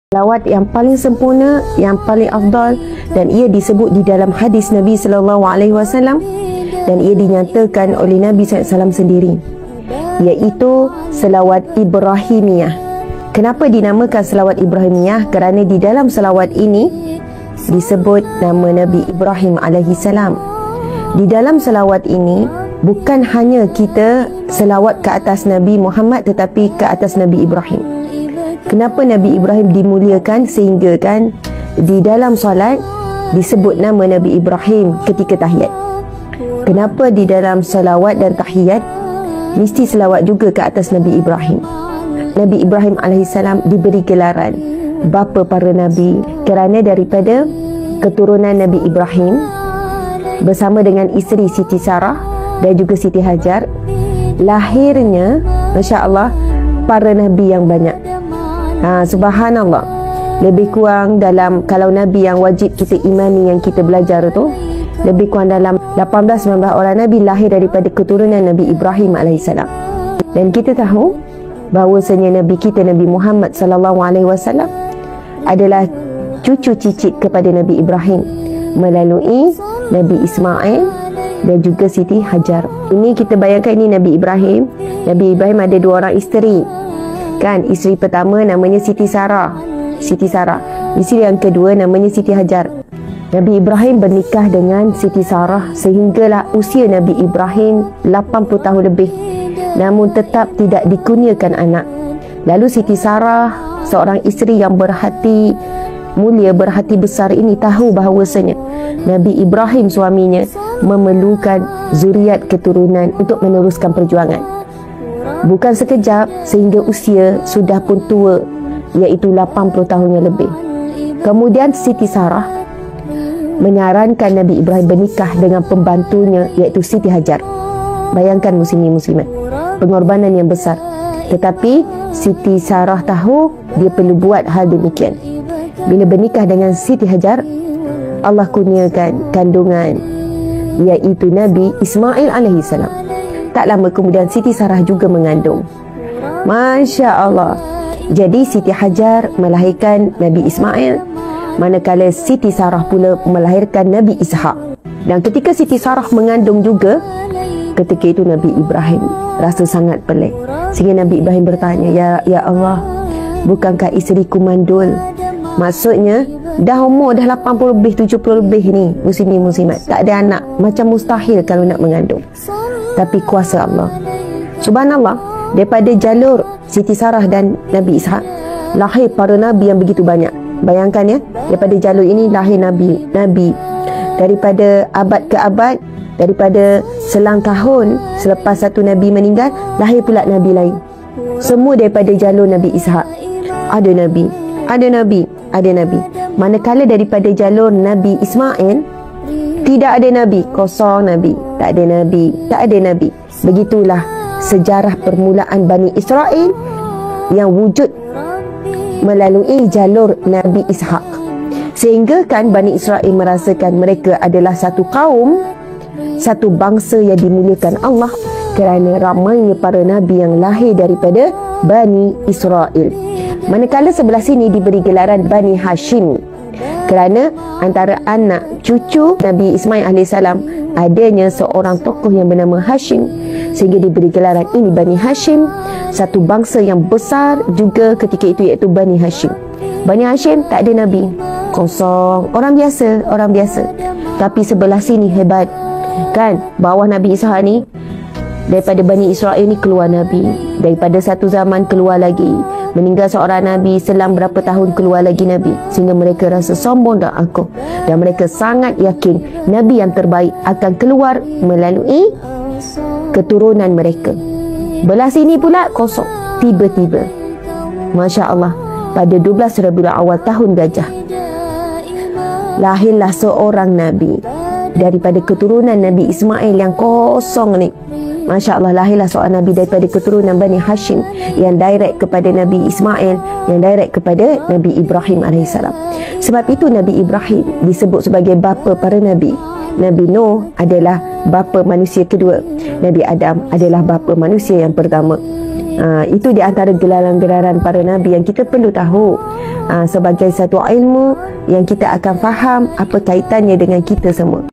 Selawat yang paling sempurna, yang paling afdal, dan ia disebut di dalam hadis Nabi sallallahu alaihi wasallam dan ia dinyatakan oleh Nabi SAW sendiri, iaitu selawat Ibrahimiyah. Kenapa dinamakan selawat Ibrahimiyah? Kerana di dalam selawat ini disebut nama Nabi Ibrahim alaihi salam. Di dalam selawat ini bukan hanya kita selawat ke atas Nabi Muhammad, tetapi ke atas Nabi Ibrahim. Kenapa Nabi Ibrahim dimuliakan sehingga kan di dalam solat disebut nama Nabi Ibrahim ketika tahiyat? Kenapa di dalam salawat dan tahiyat mesti selawat juga ke atas Nabi Ibrahim? Nabi Ibrahim AS diberi gelaran bapa para Nabi kerana daripada keturunan Nabi Ibrahim bersama dengan isteri Siti Sarah dan juga Siti Hajar lahirnya Masya Allah para Nabi yang banyak. Subhanallah, lebih kurang dalam, kalau Nabi yang wajib kita imani yang kita belajar tu, lebih kurang dalam 18-19 orang Nabi lahir daripada keturunan Nabi Ibrahim AS. Dan kita tahu bahawasanya Nabi kita Nabi Muhammad SAW adalah cucu cicit kepada Nabi Ibrahim melalui Nabi Ismail dan juga Siti Hajar. Ini kita bayangkan, ini Nabi Ibrahim. Nabi Ibrahim ada 2 orang isteri. Kan, isteri pertama namanya Siti Sarah. Isteri yang kedua namanya Siti Hajar. Nabi Ibrahim bernikah dengan Siti Sarah sehinggalah usia Nabi Ibrahim 80 tahun lebih, namun tetap tidak dikurniakan anak. Lalu Siti Sarah, seorang isteri yang berhati mulia, berhati besar ini, tahu bahawasanya Nabi Ibrahim suaminya memerlukan zuriat keturunan untuk meneruskan perjuangan. Bukan sekejap, sehingga usia sudah pun tua, iaitu 80 tahun yang lebih. Kemudian Siti Sarah menyarankan Nabi Ibrahim bernikah dengan pembantunya, iaitu Siti Hajar. Bayangkan muslimin muslimat, pengorbanan yang besar. Tetapi Siti Sarah tahu dia perlu buat hal demikian. Bila bernikah dengan Siti Hajar, Allah kurniakan kandungan, iaitu Nabi Ismail alaihissalam. Tak lama kemudian Siti Sarah juga mengandung. Masya Allah. Jadi Siti Hajar melahirkan Nabi Ismail, manakala Siti Sarah pula melahirkan Nabi Ishak. Dan ketika Siti Sarah mengandung juga, ketika itu Nabi Ibrahim rasa sangat pelik, sehingga Nabi Ibrahim bertanya, Ya Allah, bukankah isteriku mandul? Maksudnya dah umur dah 80 lebih, 70 lebih ni, muslimin muslimat, tak ada anak. Macam mustahil kalau nak mengandung. Tapi kuasa Allah. Subhanallah, daripada jalur Siti Sarah dan Nabi Ishak lahir para Nabi yang begitu banyak. Bayangkan ya, daripada jalur ini lahir Nabi. Daripada abad ke abad, daripada selang tahun selepas satu Nabi meninggal, lahir pula Nabi lain. Semua daripada jalur Nabi Ishak. Ada Nabi. Manakala daripada jalur Nabi Ismail, tidak ada Nabi, kosong Nabi, tak ada Nabi. Begitulah sejarah permulaan Bani Israel yang wujud melalui jalur Nabi Ishak. Sehingga kan Bani Israel merasakan mereka adalah satu kaum, satu bangsa yang dimuliakan Allah kerana ramainya para Nabi yang lahir daripada Bani Israel. Manakala sebelah sini diberi gelaran Bani Hashim, kerana antara anak cucu Nabi Ismail AS adanya seorang tokoh yang bernama Hashim, sehingga diberi gelaran ini Bani Hashim, satu bangsa yang besar juga ketika itu, iaitu Bani Hashim. Bani Hashim tak ada Nabi, kosong, orang biasa. Tapi sebelah sini hebat kan, bawah Nabi Isa ni, daripada Bani Israel ni keluar Nabi, daripada satu zaman keluar lagi, meninggal seorang Nabi, selang berapa tahun keluar lagi Nabi, sehingga mereka rasa sombong dan angkuh, dan mereka sangat yakin Nabi yang terbaik akan keluar melalui keturunan mereka. Belah sini pula kosong. Tiba-tiba, Masya Allah, pada 12 Rabiul Awal tahun gajah, lahirlah seorang Nabi daripada keturunan Nabi Ismail yang kosong ni. Masya Allah, lahirlah seorang Nabi daripada keturunan Bani Hashim yang direct kepada Nabi Ismail, yang direct kepada Nabi Ibrahim AS. Sebab itu Nabi Ibrahim disebut sebagai bapa para Nabi. Nabi Nuh adalah bapa manusia kedua. Nabi Adam adalah bapa manusia yang pertama. Itu di antara gelaran-gelaran para Nabi yang kita perlu tahu sebagai satu ilmu yang kita akan faham apa kaitannya dengan kita semua.